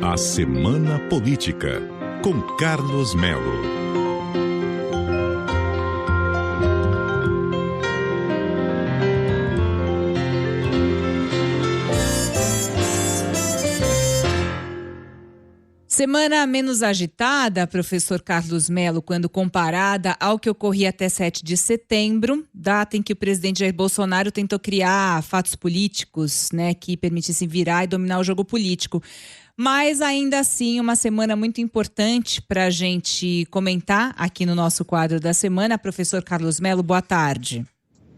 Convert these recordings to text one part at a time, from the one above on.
A Semana Política, com Carlos Melo. Semana menos agitada, professor Carlos Melo, quando comparada ao que ocorria até 7 de setembro, data em que o presidente Jair Bolsonaro tentou criar fatos políticos, que permitissem virar e dominar o jogo político. Mas ainda assim, uma semana muito importante para a gente comentar aqui no nosso quadro da semana. Professor Carlos Melo, boa tarde.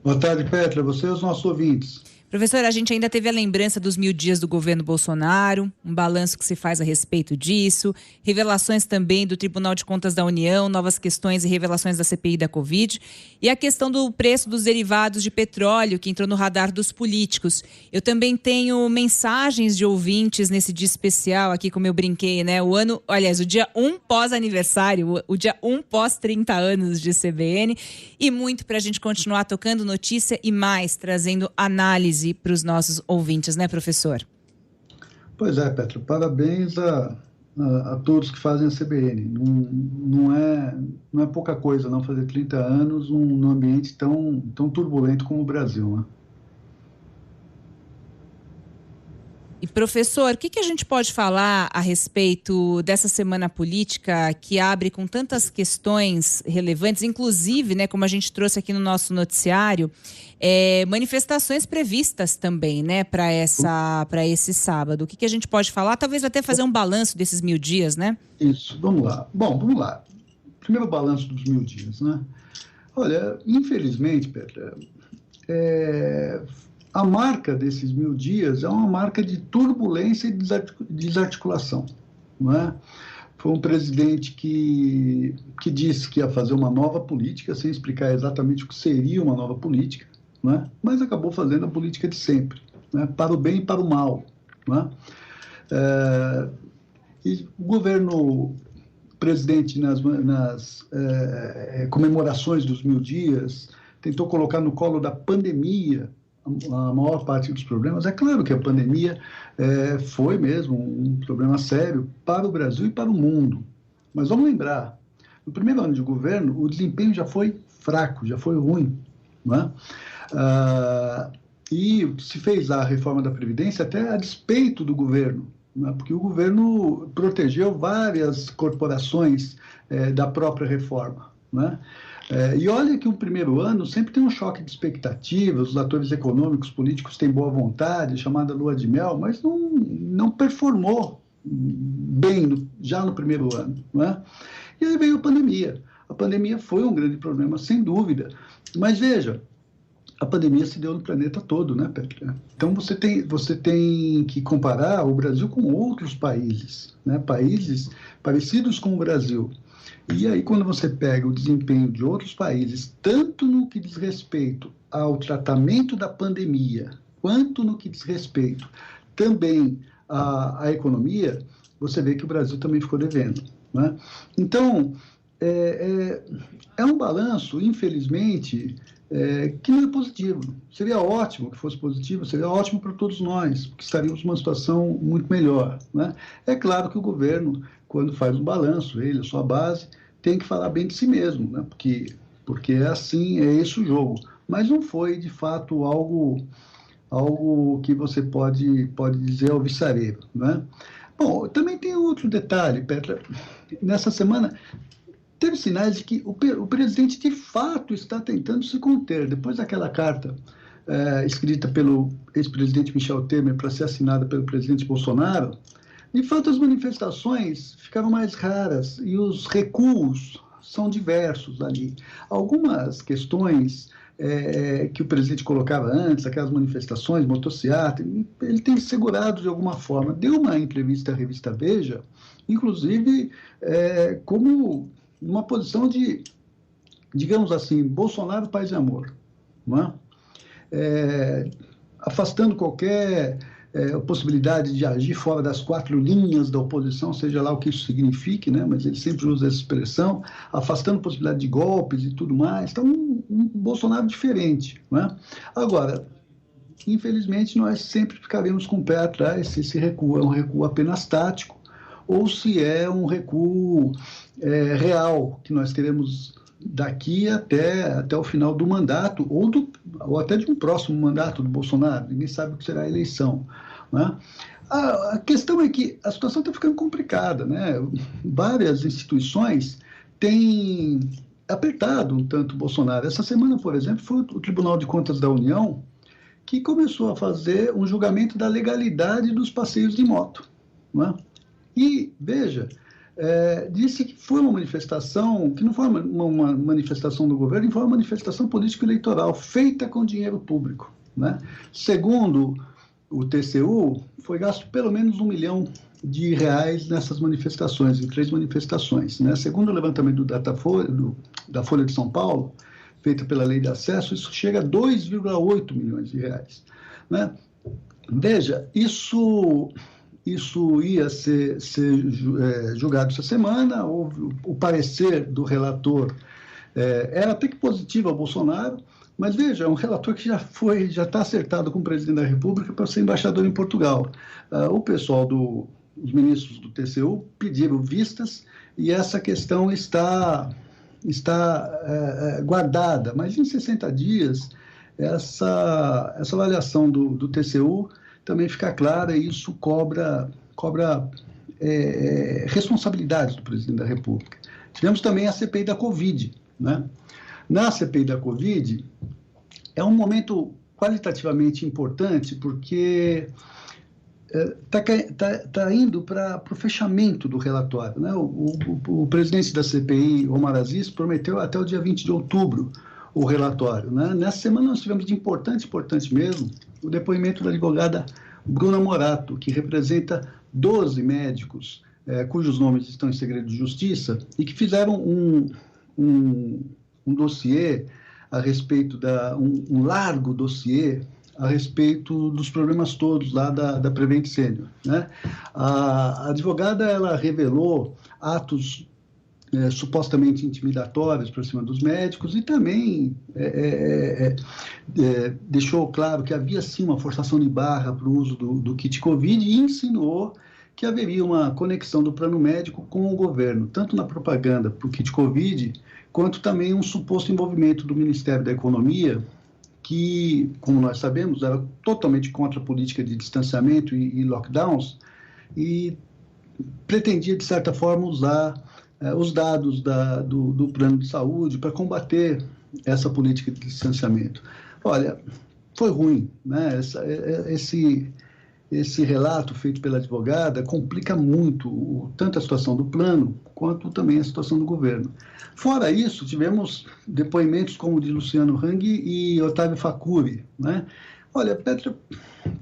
Boa tarde, Petra. Você e os nossos ouvintes. Professor, a gente ainda teve a lembrança dos 1000 dias do governo Bolsonaro, um balanço que se faz a respeito disso, revelações também do Tribunal de Contas da União, novas questões e revelações da CPI da Covid, e a questão do preço dos derivados de petróleo, que entrou no radar dos políticos. Eu também tenho mensagens de ouvintes nesse dia especial aqui, como eu brinquei, o dia 1 pós-aniversário, o dia 1 pós 30 anos de CBN, e muito para a gente continuar tocando notícia e mais, trazendo análise para os nossos ouvintes, professor? Pois é, Petra, parabéns a todos que fazem a CBN. Não é pouca coisa não fazer 30 anos num ambiente tão turbulento como o Brasil, E, professor, o que a gente pode falar a respeito dessa semana política que abre com tantas questões relevantes, inclusive, como a gente trouxe aqui no nosso noticiário, manifestações previstas também, para esse sábado. O que a gente pode falar? Talvez até fazer um balanço desses 1000 dias, Isso, vamos lá. Bom, vamos lá. Primeiro balanço dos 1000 dias, Olha, infelizmente, Petra, a marca desses 1000 dias é uma marca de turbulência e desarticulação, Foi um presidente que disse que ia fazer uma nova política, sem explicar exatamente o que seria uma nova política, mas acabou fazendo a política de sempre, para o bem e para o mal. E o governo presidente, nas comemorações dos 1000 dias, tentou colocar no colo da pandemia a maior parte dos problemas. É claro que a pandemia foi mesmo um problema sério para o Brasil e para o mundo. Mas vamos lembrar, no primeiro ano de governo, o desempenho já foi fraco, já foi ruim. E se fez a reforma da Previdência até a despeito do governo, porque o governo protegeu várias corporações da própria reforma. E olha que o primeiro ano sempre tem um choque de expectativas, os atores econômicos, políticos têm boa vontade, chamada lua de mel, mas não performou bem já no primeiro ano. E aí veio a pandemia. A pandemia foi um grande problema, sem dúvida. Mas veja, a pandemia se deu no planeta todo, Petra? Então você tem que comparar o Brasil com outros países, países parecidos com o Brasil. E aí, quando você pega o desempenho de outros países, tanto no que diz respeito ao tratamento da pandemia, quanto no que diz respeito também à economia, você vê que o Brasil também ficou devendo. Então, é um balanço, infelizmente, que não é positivo. Seria ótimo que fosse positivo, seria ótimo para todos nós, porque estaríamos numa situação muito melhor. É claro que o governo, quando faz um balanço, ele, a sua base, tem que falar bem de si mesmo, porque é assim, é esse o jogo. Mas não foi, de fato, algo que você pode dizer alvissareiro. Bom, também tem outro detalhe, Petra. Nessa semana, teve sinais de que o presidente, de fato, está tentando se conter. Depois daquela carta escrita pelo ex-presidente Michel Temer para ser assinada pelo presidente Bolsonaro, de fato, as manifestações ficaram mais raras e os recuos são diversos ali. Algumas questões que o presidente colocava antes, aquelas manifestações, motociata, ele tem segurado de alguma forma. Deu uma entrevista à revista Veja, inclusive como uma posição de, digamos assim, Bolsonaro, paz e amor. Afastando qualquer possibilidade de agir fora das 4 linhas da oposição, seja lá o que isso signifique, mas ele sempre usa essa expressão, afastando possibilidade de golpes e tudo mais. Então, um Bolsonaro diferente. Agora, infelizmente, nós sempre ficaremos com o pé atrás. Esse recuo é um recuo apenas tático, ou se é um recuo real que nós teremos daqui até o final do mandato, ou até de um próximo mandato do Bolsonaro. Ninguém sabe o que será a eleição, né? A questão é que a situação está ficando complicada, né? Várias instituições têm apertado um tanto o Bolsonaro. Essa semana, por exemplo, foi o Tribunal de Contas da União que começou a fazer um julgamento da legalidade dos passeios de moto, né? E, veja, disse que foi uma manifestação, que não foi uma manifestação do governo, foi uma manifestação político-eleitoral feita com dinheiro público, né? Segundo o TCU, foi gasto pelo menos R$1 milhão nessas manifestações, em 3 manifestações, né? Segundo o levantamento da Folha de São Paulo, feita pela Lei de Acesso, isso chega a R$2,8 milhões, né? Veja, isso ia ser julgado essa semana. Houve o parecer do relator, era até que positivo ao Bolsonaro, mas veja, é um relator que já está acertado com o presidente da República para ser embaixador em Portugal. O pessoal os ministros do TCU pediram vistas e essa questão está guardada, mas em 60 dias essa avaliação do TCU também fica clara, e isso cobra responsabilidades do presidente da República. Tivemos também a CPI da Covid, né? Na CPI da Covid, é um momento qualitativamente importante, porque está indo para o fechamento do relatório, né? O presidente da CPI, Omar Aziz, prometeu até o dia 20 de outubro o relatório, né? Nessa semana nós tivemos de importante mesmo, o depoimento da advogada Bruna Morato, que representa 12 médicos cujos nomes estão em segredo de justiça e que fizeram um dossiê a respeito um largo dossiê a respeito dos problemas todos lá da Prevent Senior, né? A advogada, ela revelou atos supostamente intimidatórios para cima dos médicos e também deixou claro que havia sim uma forçação de barra para o uso do kit Covid e insinuou que haveria uma conexão do plano médico com o governo, tanto na propaganda para o kit Covid, quanto também um suposto envolvimento do Ministério da Economia, que, como nós sabemos, era totalmente contra a política de distanciamento e lockdowns, e pretendia, de certa forma, usar os dados do plano de saúde para combater essa política de distanciamento. Olha, foi ruim, né? Esse relato feito pela advogada complica muito tanto a situação do plano quanto também a situação do governo. Fora isso, tivemos depoimentos como o de Luciano Hang e Otávio Facuri, né? Olha, Petra,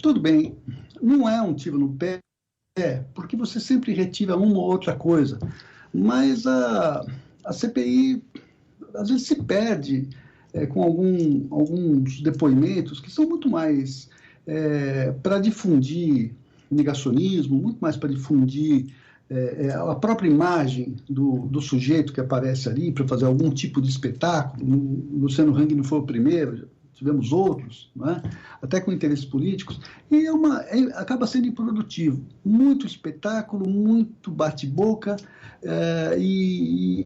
tudo bem, não é um tiro no pé, porque você sempre retira uma ou outra coisa, mas a CPI às vezes se perde com alguns depoimentos que são muito mais para difundir negacionismo, muito mais para difundir a própria imagem do sujeito que aparece ali, para fazer algum tipo de espetáculo. O Luciano Hang não foi o primeiro, tivemos outros, né? Até com interesses políticos, e acaba sendo improdutivo. Muito espetáculo, muito bate-boca, e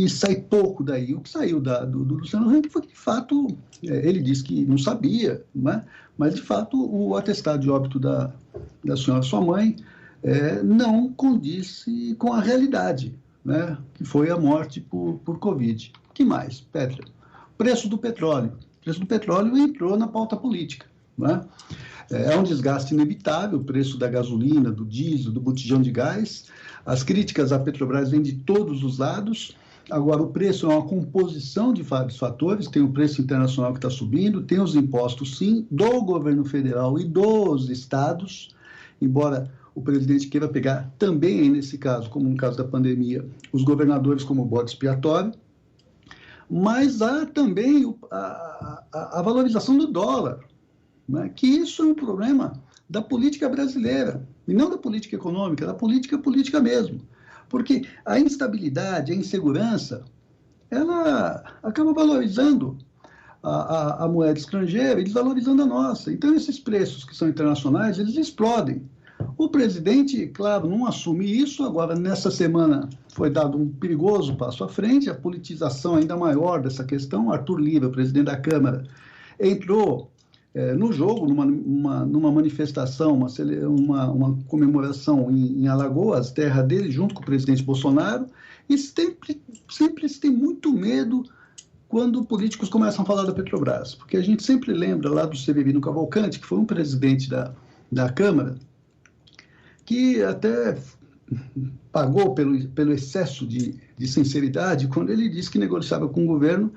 sai pouco daí. O que saiu do Luciano Hang foi que, de fato, ele disse que não sabia, né? Mas, de fato, o atestado de óbito da senhora, sua mãe, não condiz com a realidade, né? Que foi a morte por Covid. O que mais, Petra? Preço do petróleo. O preço do petróleo entrou na pauta política, né? É um desgaste inevitável, o preço da gasolina, do diesel, do botijão de gás. As críticas à Petrobras vêm de todos os lados. Agora, o preço é uma composição de vários fatores. Tem o preço internacional que está subindo, tem os impostos, sim, do governo federal e dos estados, embora o presidente queira pegar também, nesse caso, como no caso da pandemia, os governadores como bode expiatório. Mas há também a valorização do dólar, né? Que isso é um problema da política brasileira, e não da política econômica, da política mesmo. Porque a instabilidade, a insegurança, ela acaba valorizando a moeda estrangeira e desvalorizando a nossa. Então, esses preços que são internacionais, eles explodem. O presidente, claro, não assume isso. Agora, nessa semana, foi dado um perigoso passo à frente, a politização ainda maior dessa questão. Arthur Lira, presidente da Câmara, entrou no jogo, numa manifestação, uma comemoração em Alagoas, terra dele, junto com o presidente Bolsonaro, e sempre se tem muito medo quando políticos começam a falar da Petrobras, porque a gente sempre lembra lá do Severino Cavalcante, que foi um presidente da Câmara, que até pagou pelo excesso de sinceridade quando ele disse que negociava com o governo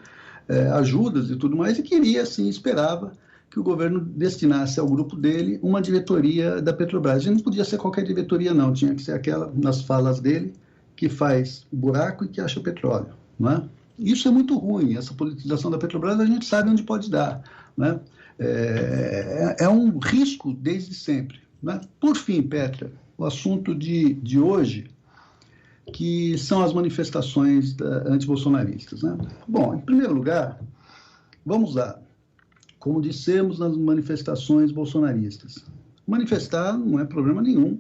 ajudas e tudo mais, e queria, assim, esperava que o governo destinasse ao grupo dele uma diretoria da Petrobras. E não podia ser qualquer diretoria, não, tinha que ser aquela, nas falas dele, que faz buraco e que acha petróleo, não é? Isso é muito ruim, essa politização da Petrobras a gente sabe onde pode dar, né? É um risco desde sempre, né? Por fim, Petra, o assunto de hoje, que são as manifestações antibolsonaristas, né? Bom, em primeiro lugar, vamos lá, como dissemos nas manifestações bolsonaristas, manifestar não é problema nenhum,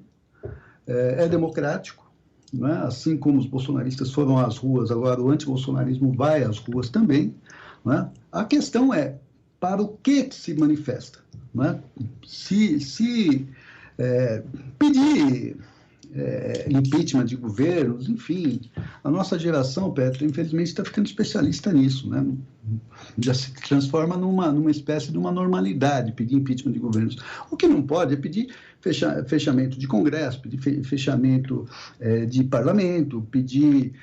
é democrático, não é? Assim como os bolsonaristas foram às ruas, agora o antibolsonarismo vai às ruas também, não é? A questão é, para o que se manifesta, não é? Se pedir impeachment de governos, enfim, a nossa geração, Petra, infelizmente está ficando especialista nisso, né? Já se transforma numa espécie de uma normalidade pedir impeachment de governos. O que não pode é pedir fechamento de Congresso, pedir fechamento de parlamento, pedir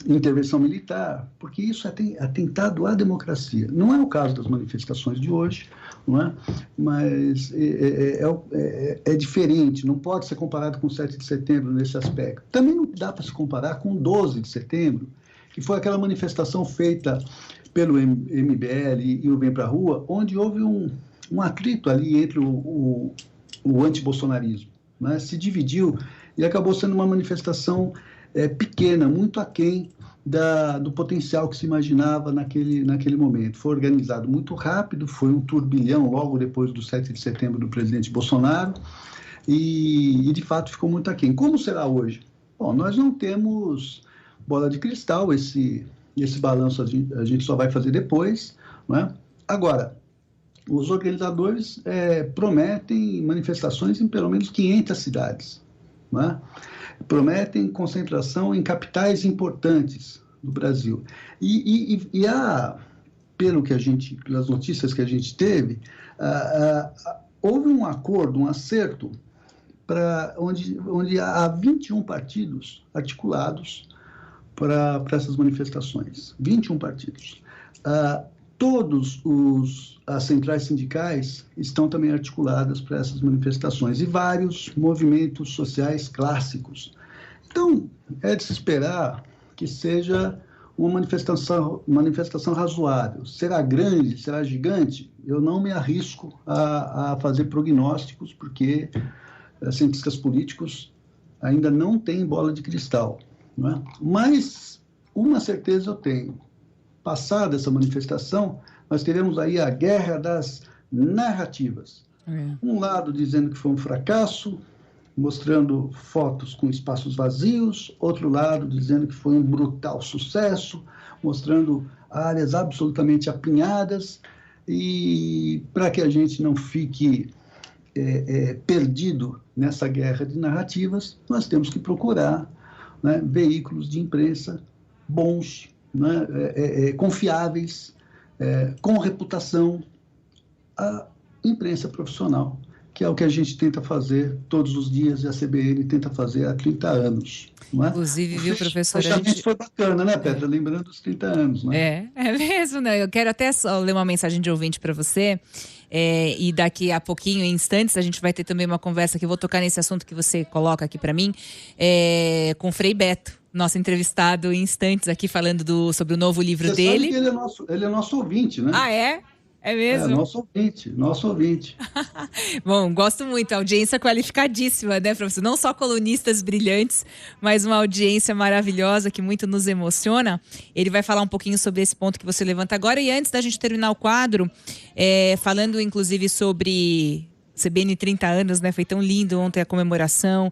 intervenção militar, porque isso é atentado à democracia. Não é o caso das manifestações de hoje, não é? Mas é diferente, não pode ser comparado com o 7 de setembro nesse aspecto. Também não dá para se comparar com o 12 de setembro, que foi aquela manifestação feita pelo MBL e o Vem Pra Rua, onde houve um atrito ali entre o antibolsonarismo, né? Se dividiu e acabou sendo uma manifestação pequena, muito aquém do potencial que se imaginava naquele momento. Foi organizado muito rápido, foi um turbilhão logo depois do 7 de setembro do presidente Bolsonaro e de fato ficou muito aquém. Como será hoje? Bom, nós não temos bola de cristal, esse balanço a gente só vai fazer depois, né? Agora, os organizadores prometem manifestações em pelo menos 500 cidades, né? Prometem concentração em capitais importantes do Brasil. E há, pelas notícias que a gente teve, houve um acordo, um acerto, onde há 21 partidos articulados para essas manifestações. 21 partidos. Todas as centrais sindicais estão também articuladas para essas manifestações e vários movimentos sociais clássicos. Então, é de se esperar que seja uma manifestação razoável. Será grande, será gigante? Eu não me arrisco a fazer prognósticos, porque cientistas políticos ainda não têm bola de cristal, não é? Mas uma certeza eu tenho. Passada essa manifestação, nós teremos aí a guerra das narrativas. Um lado dizendo que foi um fracasso, mostrando fotos com espaços vazios, outro lado dizendo que foi um brutal sucesso, mostrando áreas absolutamente apinhadas, e para que a gente não fique perdido nessa guerra de narrativas, nós temos que procurar, né, veículos de imprensa bons, né, confiáveis, com reputação, a imprensa profissional, que é o que a gente tenta fazer todos os dias e a CBN tenta fazer há 30 anos. Não é? Inclusive, viu, professor? O fechamento foi bacana, né, Petra? Lembrando os 30 anos. Né? É mesmo, né? Eu quero até só ler uma mensagem de ouvinte para você. E daqui a pouquinho, em instantes, a gente vai ter também uma conversa que eu vou tocar nesse assunto que você coloca aqui para mim, com o Frei Beto, nosso entrevistado em instantes aqui, falando sobre o novo livro dele. Sabe que ele é nosso ouvinte, né? Ah, é? É mesmo? Nosso ouvinte. Bom, gosto muito, audiência qualificadíssima, né, professor? Não só colunistas brilhantes, mas uma audiência maravilhosa que muito nos emociona. Ele vai falar um pouquinho sobre esse ponto que você levanta agora. E antes da gente terminar o quadro, falando inclusive sobre CBN 30 anos, né? Foi tão lindo ontem a comemoração.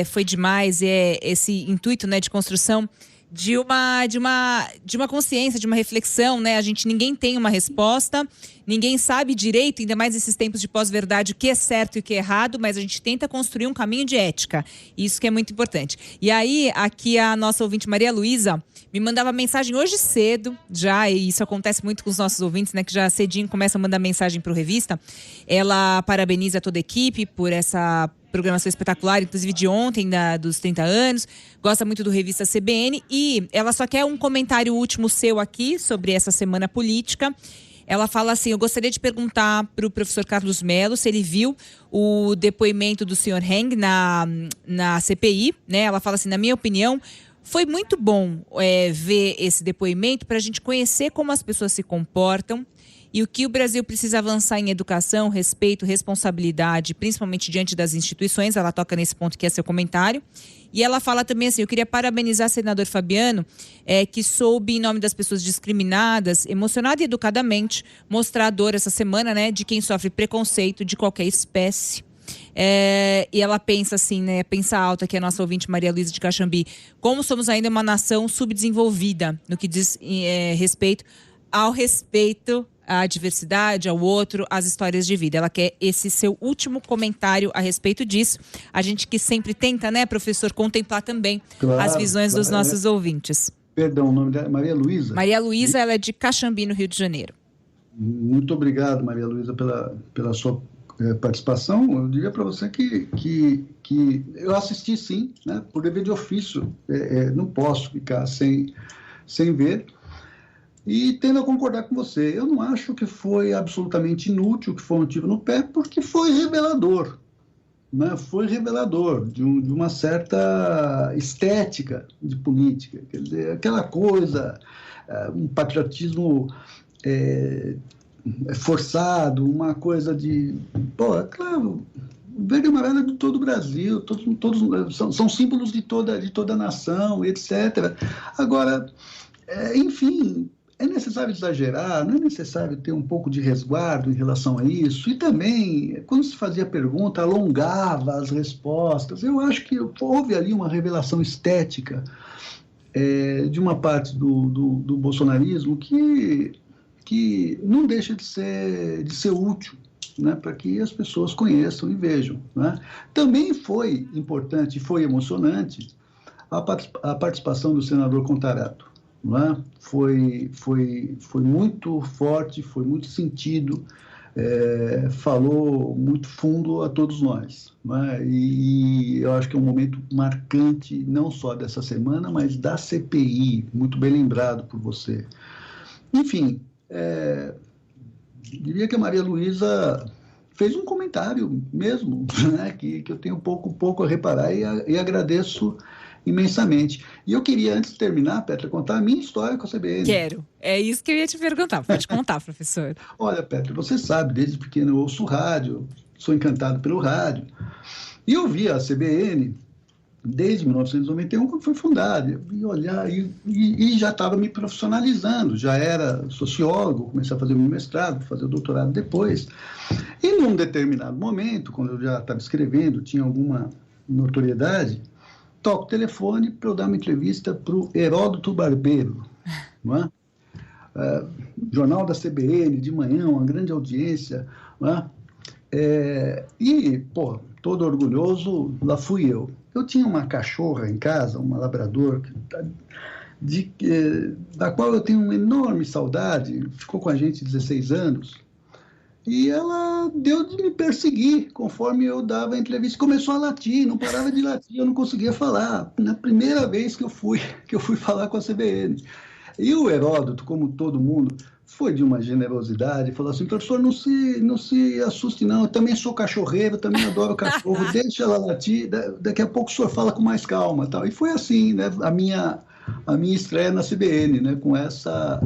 Foi demais. Esse intuito, né, de construção de uma consciência, de uma reflexão, né? Ninguém tem uma resposta, ninguém sabe direito, ainda mais nesses tempos de pós-verdade, o que é certo e o que é errado, mas a gente tenta construir um caminho de ética. Isso que é muito importante. E aí, aqui a nossa ouvinte Maria Luísa me mandava mensagem hoje cedo, já, e isso acontece muito com os nossos ouvintes, né? Que já cedinho começam a mandar mensagem para o Revista. Ela parabeniza toda a equipe por essa programação espetacular, inclusive de ontem, dos 30 anos. Gosta muito do Revista CBN e ela só quer um comentário último seu aqui sobre essa semana política. Ela fala assim: eu gostaria de perguntar para o professor Carlos Mello se ele viu o depoimento do senhor Heng na CPI, né? Ela fala assim: na minha opinião, foi muito bom ver esse depoimento para a gente conhecer como as pessoas se comportam e o que o Brasil precisa avançar em educação, respeito, responsabilidade, principalmente diante das instituições. Ela toca nesse ponto que é seu comentário. E ela fala também assim: eu queria parabenizar o senador Fabiano, que soube, em nome das pessoas discriminadas, emocionada e educadamente, mostrar a dor essa semana, né, de quem sofre preconceito de qualquer espécie. E ela pensa assim, né, pensa alto aqui a nossa ouvinte Maria Luísa de Caxambi, como somos ainda uma nação subdesenvolvida no que diz respeito à diversidade, ao outro, às histórias de vida. Ela quer esse seu último comentário a respeito disso. A gente que sempre tenta, né, professor, contemplar também as visões dos nossos ouvintes. Perdão, o nome dela é Maria Luísa? Maria Luísa, ela é de Caxambi, no Rio de Janeiro. Muito obrigado, Maria Luísa, pela sua participação. Eu diria para você que eu assisti sim, né, por dever de ofício. Não posso ficar sem ver. E tendo a concordar com você, eu não acho que foi absolutamente inútil, que foi um tiro no pé, porque foi revelador, né? Foi revelador de uma certa estética de política, quer dizer, aquela coisa, um patriotismo forçado, uma coisa de... é claro, verde e amarelo é de todo o Brasil, todos são símbolos de toda a nação, etc. Agora, enfim... É necessário exagerar, não é necessário ter um pouco de resguardo em relação a isso. E também, quando se fazia pergunta, alongava as respostas. Eu acho que houve ali uma revelação estética de uma parte do bolsonarismo que não deixa de ser útil, né, para que as pessoas conheçam e vejam, né? Também foi importante, foi emocionante a participação do senador Contarato. Não é? Foi muito forte, foi muito sentido, falou muito fundo a todos nós. Não é? E eu acho que é um momento marcante, não só dessa semana, mas da CPI, muito bem lembrado por você. Enfim, diria que a Maria Luísa fez um comentário mesmo, né, que eu tenho pouco a reparar e agradeço imensamente. E eu queria, antes de terminar, Petra, contar a minha história com a CBN. Quero. É isso que eu ia te perguntar. Pode contar, professor. Olha, Petra, você sabe, desde pequeno eu ouço rádio, sou encantado pelo rádio. E eu via a CBN desde 1991, quando foi fundada. E já estava me profissionalizando. Já era sociólogo, comecei a fazer meu mestrado, fazer o doutorado depois. E num determinado momento, quando eu já estava escrevendo, tinha alguma notoriedade, toco o telefone para eu dar uma entrevista para o Heródoto Barbeiro, não é? Jornal da CBN, de manhã, uma grande audiência, não é? Todo orgulhoso, lá fui eu. Eu tinha uma cachorra em casa, uma labrador, da qual eu tenho uma enorme saudade, ficou com a gente 16 anos, e ela deu de me perseguir conforme eu dava a entrevista. Começou a latir, não parava de latir, eu não conseguia falar. Na primeira vez que eu fui falar com a CBN. E o Heródoto, como todo mundo, foi de uma generosidade, falou assim: professor, não se assuste não, eu também sou cachorreiro, também adoro cachorro, deixa ela latir, daqui a pouco o senhor fala com mais calma. Tal. E foi assim, né, a minha estreia na CBN, né, com essa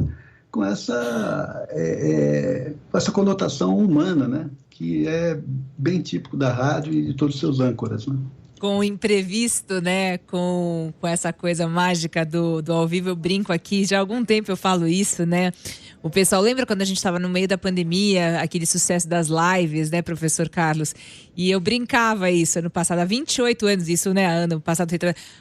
conotação humana, né, que é bem típico da rádio e de todos os seus âncoras, né? com o imprevisto, né? Com essa coisa mágica do ao vivo. Eu brinco aqui, já há algum tempo eu falo isso, né? O pessoal lembra quando a gente estava no meio da pandemia, aquele sucesso das lives, né, professor Carlos? E eu brincava isso ano passado, há 28 anos, isso, né, ano passado,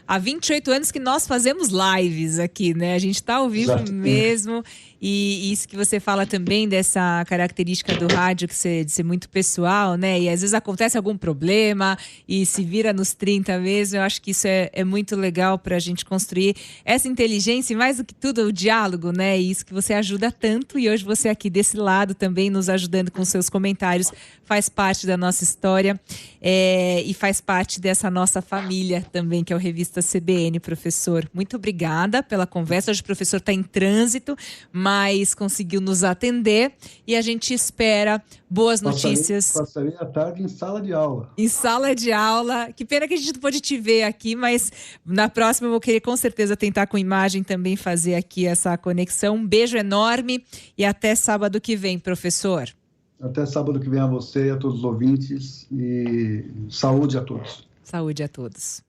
há 28 anos que nós fazemos lives aqui, né? A gente está ao vivo mesmo. E isso que você fala também dessa característica do rádio, de ser muito pessoal, né? E às vezes acontece algum problema e se vira nos 30 mesmo. Eu acho que isso é muito legal para a gente construir essa inteligência e, mais do que tudo, o diálogo, né? E isso que você ajuda tanto. E hoje você aqui desse lado também nos ajudando com seus comentários faz parte da nossa história e faz parte dessa nossa família também, que é o Revista CBN, professor. Muito obrigada pela conversa. Hoje o professor está em trânsito, mas conseguiu nos atender e a gente espera boas notícias. Passarei a tarde em sala de aula. Em sala de aula. Que pena que a gente não pôde te ver aqui, mas na próxima eu vou querer com certeza tentar com imagem também fazer aqui essa conexão. Um beijo enorme e até sábado que vem, professor. Até sábado que vem a você e a todos os ouvintes e saúde a todos. Saúde a todos.